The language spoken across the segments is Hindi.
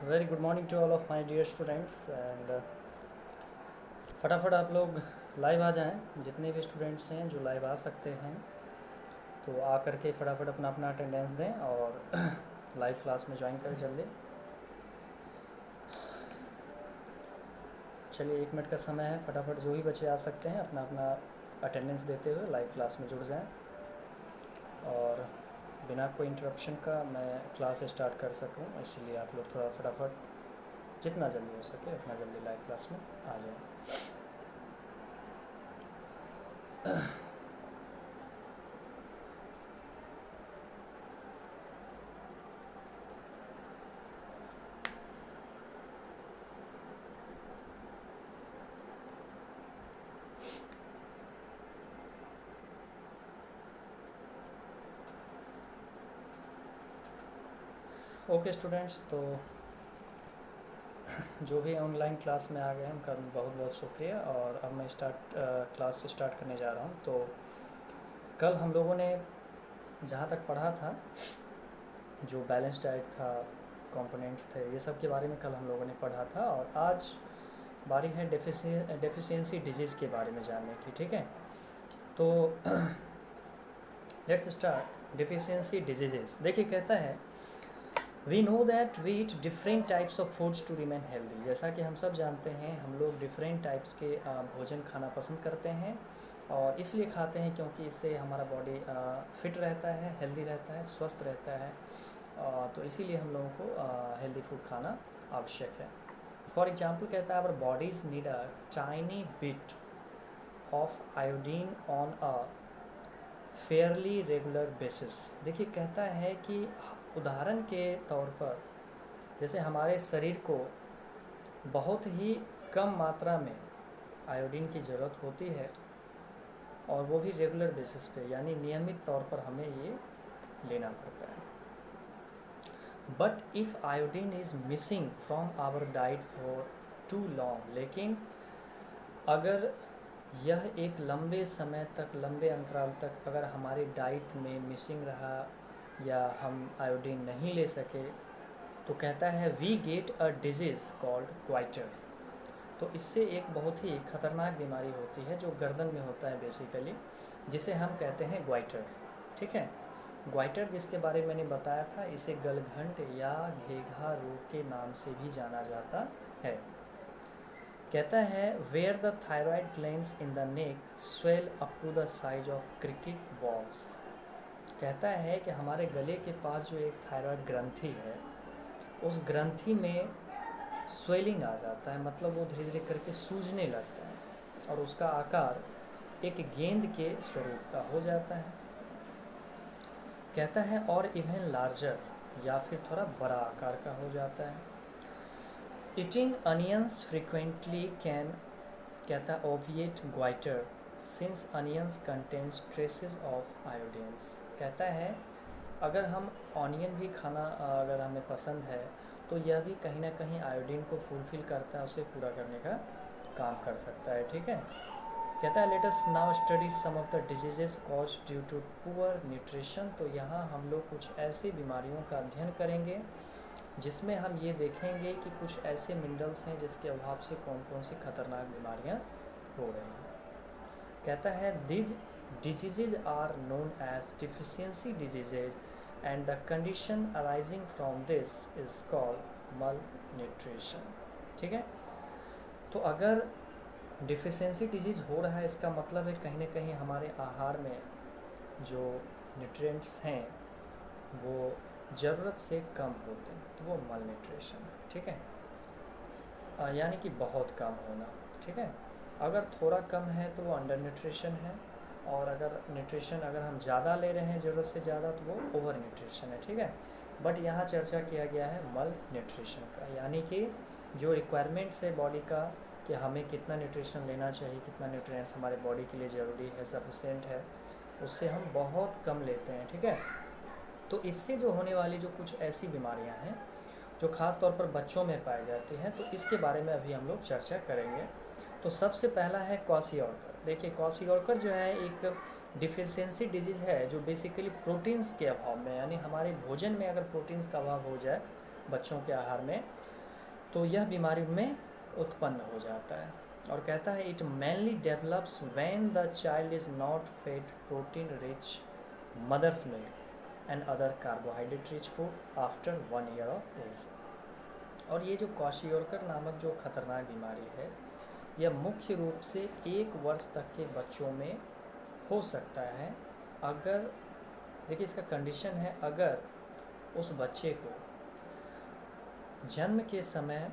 Very good morning to all of my dear students and फटाफट आप लोग लाइव आ जाएं। जितने भी स्टूडेंट्स हैं जो लाइव आ सकते हैं तो आ करके फटाफट अपना अपना अटेंडेंस दें और लाइव क्लास में ज्वाइन करें जल्दी। चलिए 1 मिनट का समय है, फटाफट जो भी बच्चे आ सकते हैं अपना अपना अटेंडेंस देते हुए लाइव क्लास में जुड़ जाएं और बिना कोई इंटरप्शन का मैं क्लास स्टार्ट कर सकूं, इसलिए आप लोग थोड़ा फटाफट जितना जल्दी हो सके उतना जल्दी लाइव क्लास में आ जाएं। ओके स्टूडेंट्स, तो जो भी ऑनलाइन क्लास में आ गए उनका बहुत बहुत शुक्रिया। और अब मैं क्लास स्टार्ट करने जा रहा हूँ। तो कल हम लोगों ने जहाँ तक पढ़ा था, जो बैलेंस डाइट था, कंपोनेंट्स थे, ये सब के बारे में कल हम लोगों ने पढ़ा था। और आज बारी है डेफिशिएंसी डिजीज़ के बारे में जानने की। ठीक है, तो लेट्स स्टार्ट डेफिशिएंसी डिजीजेस। देखिए, कहता है we know that we eat different types of foods to remain healthy. जैसा कि हम सब जानते हैं, हम लोग डिफरेंट टाइप्स के भोजन खाना पसंद करते हैं और इसलिए खाते हैं क्योंकि इससे हमारा बॉडी फिट रहता है, हेल्दी रहता है, स्वस्थ रहता है। तो इसीलिए हम लोगों को हेल्दी फूड खाना आवश्यक है। फॉर एग्जाम्पल कहता है, our bodies need a tiny bit of iodine on a fairly regular basis. देखिए, कहता है कि उदाहरण के तौर पर जैसे हमारे शरीर को बहुत ही कम मात्रा में आयोडीन की ज़रूरत होती है और वो भी रेगुलर बेसिस पे, यानी नियमित तौर पर हमें ये लेना पड़ता है। But if iodine is missing from our diet for too long, लेकिन अगर यह एक लंबे समय तक, लंबे अंतराल तक अगर हमारी डाइट में मिसिंग रहा या हम आयोडीन नहीं ले सके, तो कहता है we get a disease called goitre. तो इससे एक बहुत ही खतरनाक बीमारी होती है जो गर्दन में होता है बेसिकली, जिसे हम कहते हैं ग्वाइटर। ठीक है, ग्वाइटर जिसके बारे में मैंने बताया था, इसे गलघंट या घेघा रोग के नाम से भी जाना जाता है। कहता है where the thyroid glands in the neck swell up to the size of cricket balls. कहता है कि हमारे गले के पास जो एक थायराइड ग्रंथि है, उस ग्रंथि में स्वेलिंग आ जाता है, मतलब वो धीरे धीरे करके सूजने लगता है और उसका आकार एक गेंद के स्वरूप का हो जाता है। कहता है और इवन लार्जर, या फिर थोड़ा बड़ा आकार का हो जाता है। ईटिंग अनियंस फ्रिक्वेंटली कैन, कहता है, obviate goitre since onions contains traces of iodines. कहता है अगर हम ऑनियन भी खाना अगर हमें पसंद है तो यह भी कहीं ना कहीं आयोडीन को फुलफिल करता है, उसे पूरा करने का काम कर सकता है। ठीक है, कहता है let us now study some of the diseases cause due to poor nutrition. तो यहाँ हम लोग कुछ ऐसी बीमारियों का अध्ययन करेंगे जिसमें हम ये देखेंगे कि कुछ ऐसे मिनरल्स हैं जिसके अभाव से कौन कौन सी खतरनाक बीमारियाँ हो रही हैं। कहता है these diseases are known as deficiency diseases and the condition arising from this is called malnutrition। ठीक है, तो अगर डिफिशियंसी डिजीज़ हो रहा है, इसका मतलब है कहीं ना कहीं हमारे आहार में जो न्यूट्रिएंट्स हैं वो ज़रूरत से कम होते हैं, तो वो malnutrition है। ठीक है, यानी कि बहुत कम होना। ठीक है, अगर थोड़ा कम है तो वो अंडर न्यूट्रिशन है, और अगर न्यूट्रिशन अगर हम ज़्यादा ले रहे हैं ज़रूरत से ज़्यादा तो वो ओवर न्यूट्रिशन है। ठीक है, बट यहाँ चर्चा किया गया है मल न्यूट्रिशन का, यानी कि जो रिक्वायरमेंट्स है बॉडी का कि हमें कितना न्यूट्रिशन लेना चाहिए, कितना न्यूट्रिएंट्स हमारे बॉडी के लिए ज़रूरी है, सफिशेंट है, उससे हम बहुत कम लेते हैं। ठीक है, तो इससे जो होने वाली जो कुछ ऐसी बीमारियाँ हैं जो ख़ास तौर पर बच्चों में पाई जाती हैं, तो इसके बारे में अभी हम लोग चर्चा करेंगे। तो सबसे पहला है क्वाशियोर्कर। देखिए, क्वाशियोर्कर जो है एक डिफिशियंसी डिजीज़ है जो बेसिकली प्रोटीन्स के अभाव में, यानी हमारे भोजन में अगर प्रोटीन्स का अभाव हो जाए बच्चों के आहार में, तो यह बीमारी उनमें उत्पन्न हो जाता है। और कहता है it mainly develops when the child is not fed protein rich mother's milk and other carbohydrate rich food after 1 year of age. और ये जो क्वाशियोरकर नामक जो खतरनाक बीमारी है, यह मुख्य रूप से 1 वर्ष तक के बच्चों में हो सकता है अगर, देखिए इसका कंडीशन है, अगर उस बच्चे को जन्म के समय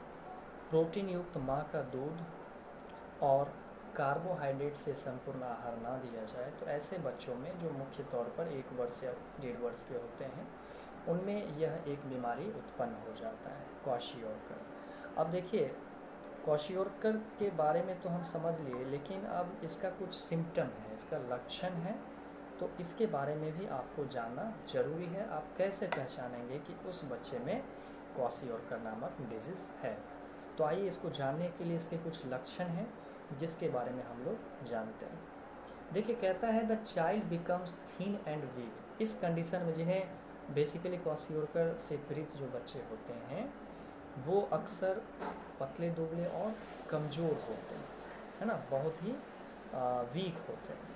प्रोटीन युक्त माँ का दूध और कार्बोहाइड्रेट से संपूर्ण आहार ना दिया जाए, तो ऐसे बच्चों में जो मुख्य तौर पर 1 वर्ष या 1.5 वर्ष के होते हैं, उनमें यह एक बीमारी उत्पन्न हो जाता है, क्वाशियोरकर। अब देखिए क्वाशियोरकर के बारे में तो हम समझ लिए, लेकिन अब इसका कुछ सिम्टम है, इसका लक्षण है, तो इसके बारे में भी आपको जानना जरूरी है। आप कैसे पहचानेंगे कि उस बच्चे में क्वाशियोरकर नामक डिजीज़ है? तो आइए इसको जानने के लिए इसके कुछ लक्षण हैं जिसके बारे में हम लोग जानते हैं। देखिए कहता है the child becomes thin and weak. इस कंडीशन में जिन्हें बेसिकली क्वाशियोरकर से पीड़ित जो बच्चे होते हैं, वो अक्सर पतले दुबले और कमज़ोर होते हैं, है ना, बहुत ही वीक होते हैं।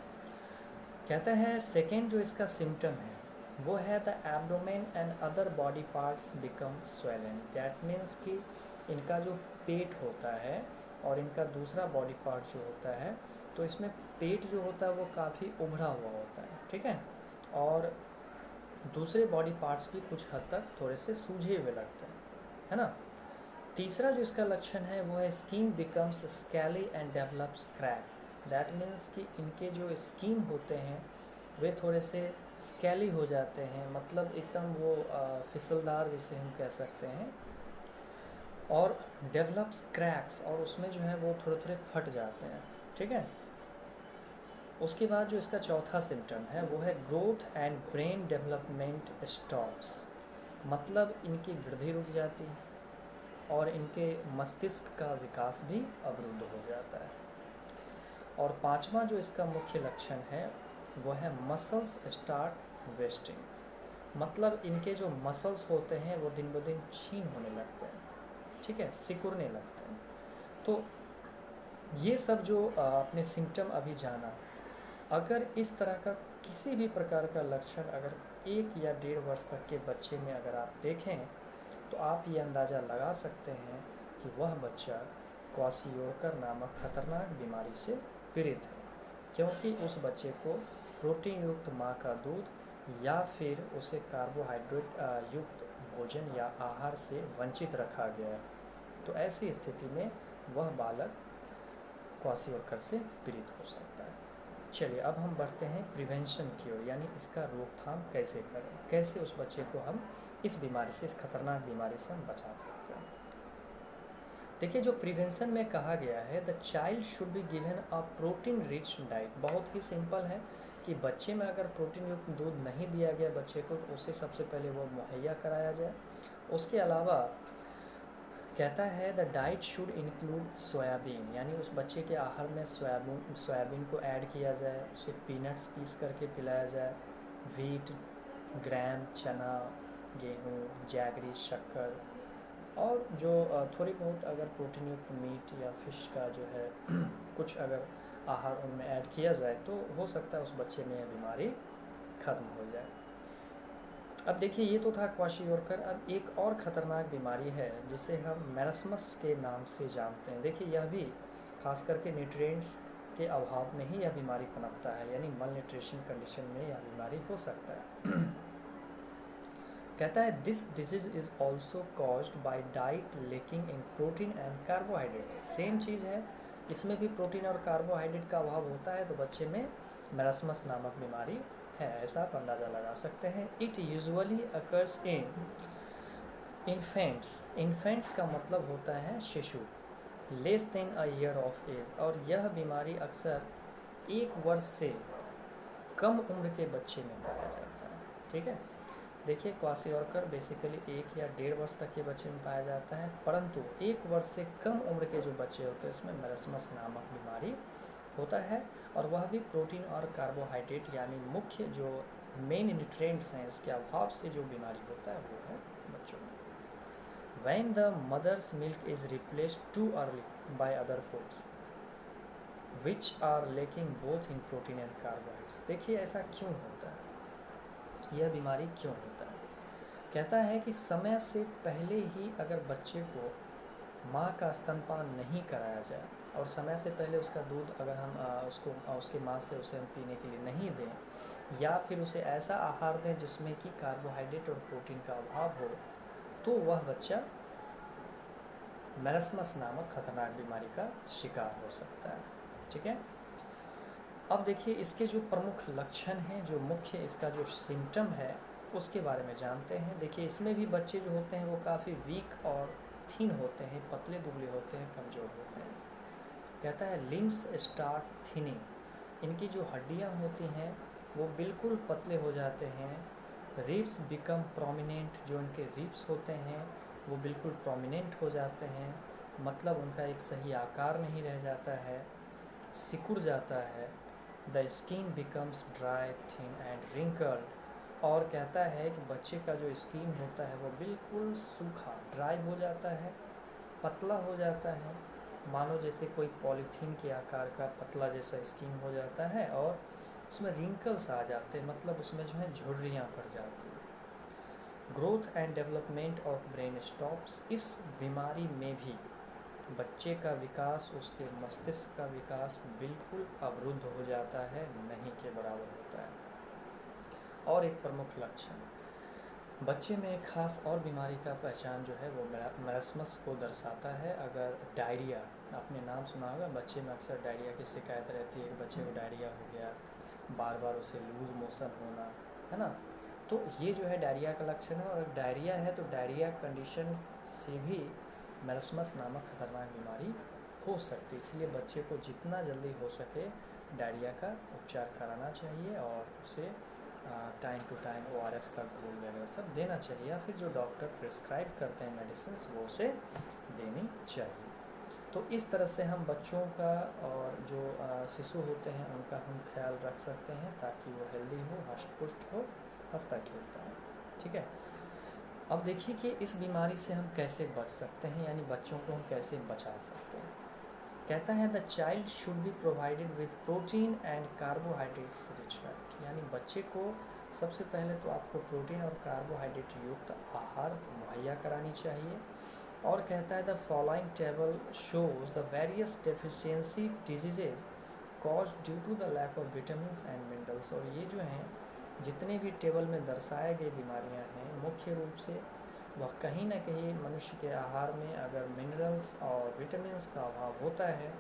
कहता है सेकेंड जो इसका सिम्टम है वो है the abdomen and other body parts become swollen. That means कि इनका जो पेट होता है और इनका दूसरा बॉडी पार्ट जो होता है, तो इसमें पेट जो होता है वो काफ़ी उभरा हुआ होता है, ठीक है, और दूसरे बॉडी पार्ट्स भी कुछ हद तक थोड़े से सूझे हुए लगते हैं, है ना। तीसरा जो इसका लक्षण है वो है skin becomes स्कैली and develops crack. That means कि इनके जो स्किन होते हैं वे थोड़े से स्कैली हो जाते हैं, मतलब एकदम वो फिसलदार जिसे हम कह सकते हैं, और डेवलप्स क्रैक्स, और उसमें जो है वो थोड़े थोड़े फट जाते हैं, ठीक है। उसके बाद जो इसका चौथा सिम्टम है वो है growth and brain development stops, मतलब इनकी वृद्धि रुक जाती है और इनके मस्तिष्क का विकास भी अवरुद्ध हो जाता है। और पांचवा जो इसका मुख्य लक्षण है वो है मसल्स स्टार्ट वेस्टिंग, मतलब इनके जो मसल्स होते हैं वो दिन ब दिन क्षीण होने लगते हैं, ठीक है, सिकुड़ने लगते हैं। तो ये सब जो आपने सिम्टम अभी जाना, अगर इस तरह का किसी भी प्रकार का लक्षण अगर 1 या 1.5 वर्ष तक के बच्चे में अगर आप देखें, तो आप ये अंदाज़ा लगा सकते हैं कि वह बच्चा क्वाशियोरकर नामक खतरनाक बीमारी से पीड़ित है, क्योंकि उस बच्चे को प्रोटीन युक्त माँ का दूध या फिर उसे कार्बोहाइड्रेट युक्त भोजन या आहार से वंचित रखा गया है। तो ऐसी स्थिति में वह बालक क्वाशियोरकर से पीड़ित हो सकता है। चलिए अब हम बढ़ते हैं प्रिवेंशन की ओर, यानी इसका रोकथाम कैसे करें, कैसे उस बच्चे को हम इस बीमारी से, इस खतरनाक बीमारी से हम बचा सकते हैं। देखिए जो प्रिवेंशन में कहा गया है the child should be given a protein rich diet, बहुत ही सिंपल है कि बच्चे में अगर प्रोटीन युक्त दूध नहीं दिया गया बच्चे को, तो उसे सबसे पहले वो मुहैया कराया जाए। उसके अलावा कहता है the diet should include soybean, यानी उस बच्चे के आहार में सोयाबीन को ऐड किया जाए, उसे पीनट्स पीस करके पिलाया जाए, व्हीट, ग्राम, चना, गेहूँ, जैगरी, शक्कर, और जो थोड़ी बहुत अगर प्रोटीन युक्त मीट या फिश का जो है कुछ अगर आहार उनमें ऐड किया जाए, तो हो सकता है उस बच्चे में यह बीमारी खत्म हो जाए। अब देखिए ये तो था क्वाशियोरकर। अब एक और ख़तरनाक बीमारी है जिसे हम मैरस्मस के नाम से जानते हैं। देखिए यह भी खास करके न्यूट्रिएंट्स के अभाव में ही यह बीमारी पनपता है, यानी मल न्यूट्रिशन कंडीशन में यह बीमारी हो सकता है। कहता है this disease is also caused by diet lacking in protein and carbohydrate. Same चीज़ है, इसमें भी प्रोटीन और कार्बोहाइड्रेट का अभाव होता है, तो बच्चे में मैरस्मस नामक बीमारी है, ऐसा आप अंदाज़ा लगा सकते हैं। It usually occurs in infants का मतलब होता है शिशु, less than a year of age, और यह बीमारी अक्सर 1 वर्ष से कम उम्र के बच्चे में पाया जाता है, ठीक है। देखिए क्वाशियोरकर बेसिकली 1 या 1.5 वर्ष तक के बच्चे में पाया जाता है, परंतु 1 वर्ष से कम उम्र के जो बच्चे होते हैं इसमें मैरस्मस नामक बीमारी होता है, और वह भी प्रोटीन और कार्बोहाइड्रेट यानी मुख्य जो मेन न्यूट्रिएंट्स हैं इसके अभाव से जो बीमारी होता है वो है बच्चों में। when the mother's milk is replaced too early by other foods which are lacking both in protein and carbohydrates। देखिए ऐसा क्यों होता है, यह बीमारी क्यों होता है। कहता है कि समय से पहले ही अगर बच्चे को माँ का स्तनपान नहीं कराया जाए और समय से पहले उसका दूध अगर हम उसको उसकी माँ से उसे हम पीने के लिए नहीं दें या फिर उसे ऐसा आहार दें जिसमें कि कार्बोहाइड्रेट और प्रोटीन का अभाव हो, तो वह बच्चा मेरस्मस नामक खतरनाक बीमारी का शिकार हो सकता है। ठीक है, अब देखिए इसके जो प्रमुख लक्षण हैं, जो मुख्य इसका जो सिम्टम है उसके बारे में जानते हैं। देखिए इसमें भी बच्चे जो होते हैं वो काफ़ी वीक और थीन होते हैं, पतले दुबले होते हैं, कमज़ोर होते हैं। कहता है लिम्स स्टार्ट थिनिंग, इनकी जो हड्डियां होती हैं वो बिल्कुल पतले हो जाते हैं। रिब्स बिकम प्रोमिनेंट, जो इनके रिब्स होते हैं वो बिल्कुल प्रोमिनेंट हो जाते हैं, मतलब उनका एक सही आकार नहीं रह जाता है, सिकुड़ जाता है। The skin becomes dry thin and wrinkled, और कहता है कि बच्चे का जो स्किन होता है वो बिल्कुल सूखा ड्राई हो जाता है, पतला हो जाता है, मानो जैसे कोई पॉलीथीन के आकार का पतला जैसा स्किन हो जाता है, और उसमें रिंकल्स आ जाते हैं, मतलब उसमें जो है झुर्रियाँ पड़ जाती हैं। Growth and development of brain stops, इस बीमारी में भी बच्चे का विकास, उसके मस्तिष्क का विकास बिल्कुल अवरुद्ध हो जाता है, नहीं के बराबर होता है। और एक प्रमुख लक्षण बच्चे में एक खास और बीमारी का पहचान जो है वो मेरस्मस को दर्शाता है। अगर डायरिया, आपने नाम सुना होगा, बच्चे में अक्सर डायरिया की शिकायत रहती है, बच्चे को डायरिया हो गया, बार बार उसे लूज मोशन होना, है ना, तो ये जो है डायरिया का लक्षण है। और डायरिया है तो डायरिया कंडीशन से भी मेरस्मस नामक खतरनाक बीमारी हो सकती है। इसलिए बच्चे को जितना जल्दी हो सके डायरिया का उपचार कराना चाहिए और उसे टाइम टू टाइम ORS का घोल वगैरह सब देना चाहिए, या फिर जो डॉक्टर प्रिस्क्राइब करते हैं मेडिसिन वो उसे देनी चाहिए। तो इस तरह से हम बच्चों का और जो शिशु होते हैं उनका हम ख्याल रख सकते हैं ताकि वो हेल्दी हो, हष्ट पुष्ट हो, हंसता खेलता हो। ठीक है, अब देखिए कि इस बीमारी से हम कैसे बच सकते हैं, यानी बच्चों को हम कैसे बचा सकते हैं। कहता है the child should be provided with protein and carbohydrates rich diet, यानी बच्चे को सबसे पहले तो आपको प्रोटीन और कार्बोहाइड्रेट युक्त आहार मुहैया करानी चाहिए। और कहता है the following table shows the various deficiency diseases cause due to the lack of vitamin and minerals, और ये जो हैं जितने भी टेबल में दर्शाए गए बीमारियां हैं मुख्य रूप से वह कहीं ना कहीं मनुष्य के आहार में अगर मिनरल्स और विटामिन्स का अभाव होता है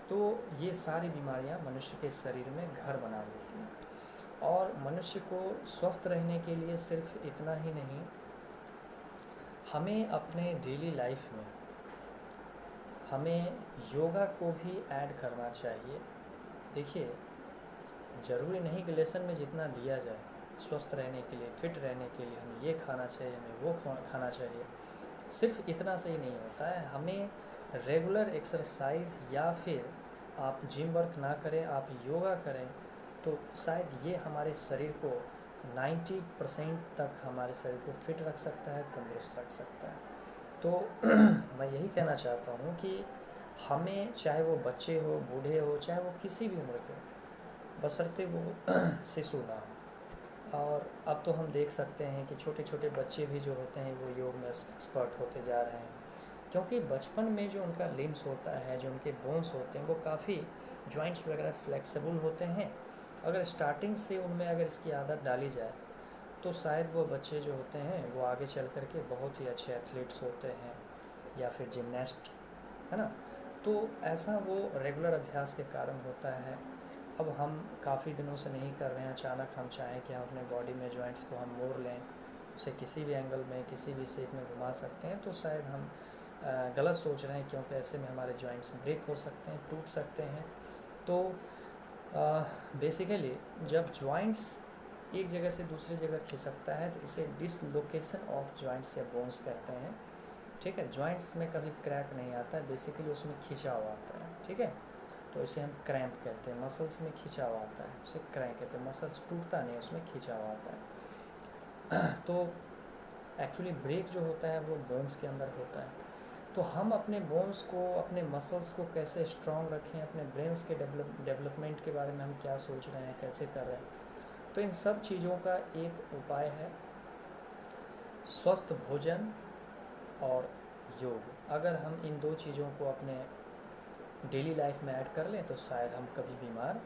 तो ये सारी बीमारियां मनुष्य के शरीर में घर बना लेती हैं। और मनुष्य को स्वस्थ रहने के लिए सिर्फ इतना ही नहीं, हमें अपने डेली लाइफ में हमें योगा को भी ऐड करना चाहिए। देखिए ज़रूरी नहीं कि लेसन में जितना दिया जाए, स्वस्थ रहने के लिए, फिट रहने के लिए हमें ये खाना चाहिए, हमें वो खाना चाहिए, सिर्फ इतना से ही नहीं होता है। हमें रेगुलर एक्सरसाइज या फिर आप जिम वर्क ना करें, आप योगा करें तो शायद ये हमारे शरीर को 90% तक हमारे शरीर को फिट रख सकता है, तंदुरुस्त रख सकता है। तो मैं यही कहना चाहता हूँ कि हमें, चाहे वो बच्चे हो, बूढ़े हो, चाहे वो किसी भी उम्र के हो, बशर्ते वो शिशु ना हो। और अब तो हम देख सकते हैं कि छोटे छोटे बच्चे भी जो होते हैं वो योग में एक्सपर्ट होते जा रहे हैं, क्योंकि बचपन में जो उनका लिम्स होता है, जो उनके बोन्स होते हैं वो काफ़ी जॉइंट्स वगैरह फ्लेक्सिबल होते हैं। अगर स्टार्टिंग से उनमें अगर इसकी आदत डाली जाए तो शायद वो बच्चे जो होते हैं वो आगे चल कर के बहुत ही अच्छे एथलीट्स होते हैं या फिर जिमनास्ट, है ना। तो ऐसा वो रेगुलर अभ्यास के कारण होता है। अब हम काफ़ी दिनों से नहीं कर रहे हैं, अचानक हम चाहें कि हम अपने बॉडी में जॉइंट्स को हम मोड़ लें, उसे किसी भी एंगल में, किसी भी शेप में घुमा सकते हैं, तो शायद हम गलत सोच रहे हैं, क्योंकि ऐसे में हमारे जॉइंट्स ब्रेक हो सकते हैं, टूट सकते हैं। तो बेसिकली जब जॉइंट्स एक जगह से दूसरी जगह खिसकता है तो इसे डिसलोकेशन ऑफ जॉइंट्स या बोन्स कहते हैं। ठीक है, जॉइंट्स में कभी क्रैक नहीं आता है, बेसिकली उसमें खिंचाव आता है। ठीक है, तो इसे हम क्रैम्प कहते हैं। मसल्स में खिंचाव आता है, उसे क्रैम्प कहते हैं। मसल्स टूटता नहीं, उसमें खिंचाव आता है। तो एक्चुअली ब्रेक जो होता है वो बोन्स के अंदर होता है। तो हम अपने बोन्स को, अपने मसल्स को कैसे स्ट्रॉन्ग रखें, अपने ब्रेन्स के डेवलपमेंट के बारे में हम क्या सोच रहे हैं, कैसे कर रहे हैं। तो इन सब चीज़ों का एक उपाय है स्वस्थ भोजन और योग। अगर हम इन दो चीज़ों को अपने डेली लाइफ में ऐड कर लें तो शायद हम कभी बीमार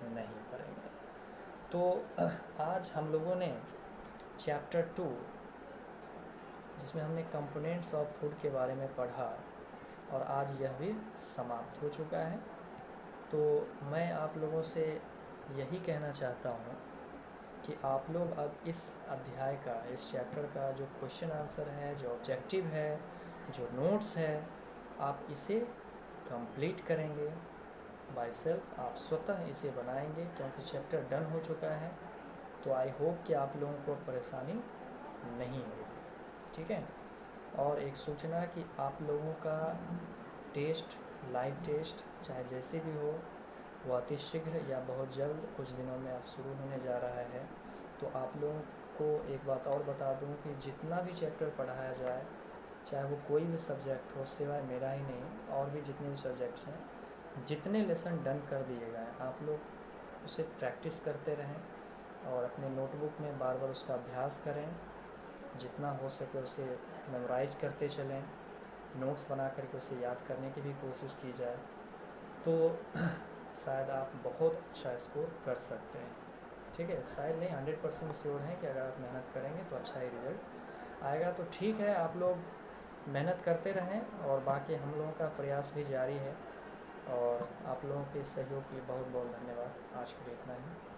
नहीं पड़ेंगे। तो आज हम लोगों ने चैप्टर 2 जिसमें हमने कंपोनेंट्स ऑफ फूड के बारे में पढ़ा और आज यह भी समाप्त हो चुका है। तो मैं आप लोगों से यही कहना चाहता हूँ कि आप लोग अब इस अध्याय का, इस चैप्टर का जो क्वेश्चन आंसर है, जो ऑब्जेक्टिव है, जो नोट्स है, आप इसे कंप्लीट करेंगे बाय सेल्फ। आप स्वतः इसे बनाएंगे क्योंकि चैप्टर डन हो चुका है। तो आई होप कि आप लोगों को परेशानी नहीं होगी, ठीक है। और एक सूचना कि आप लोगों का टेस्ट, लाइव टेस्ट, चाहे जैसे भी हो, वो अतिशीघ्र या बहुत जल्द कुछ दिनों में अब शुरू होने जा रहा है। तो आप लोगों को एक बात और बता दूं कि जितना भी चैप्टर पढ़ाया जाए, चाहे वो कोई भी सब्जेक्ट हो, सिवाय मेरा ही नहीं, और भी जितने भी सब्जेक्ट्स हैं, जितने लेसन डन कर दिए गए आप लोग उसे प्रैक्टिस करते रहें और अपने नोटबुक में बार बार उसका अभ्यास करें। जितना हो सके उसे मेमोराइज करते चलें, नोट्स बना करके उसे याद करने की भी कोशिश की जाए। तो शायद आप बहुत अच्छा स्कोर कर सकते हैं, ठीक है। शायद नहीं, 100% श्योर हैं कि अगर आप मेहनत करेंगे तो अच्छा ही रिजल्ट आएगा। तो ठीक है, आप लोग मेहनत करते रहें और बाकी हम लोगों का प्रयास भी जारी है। और आप लोगों के सहयोग के लिए बहुत बहुत धन्यवाद। आज के लिए इतना ही।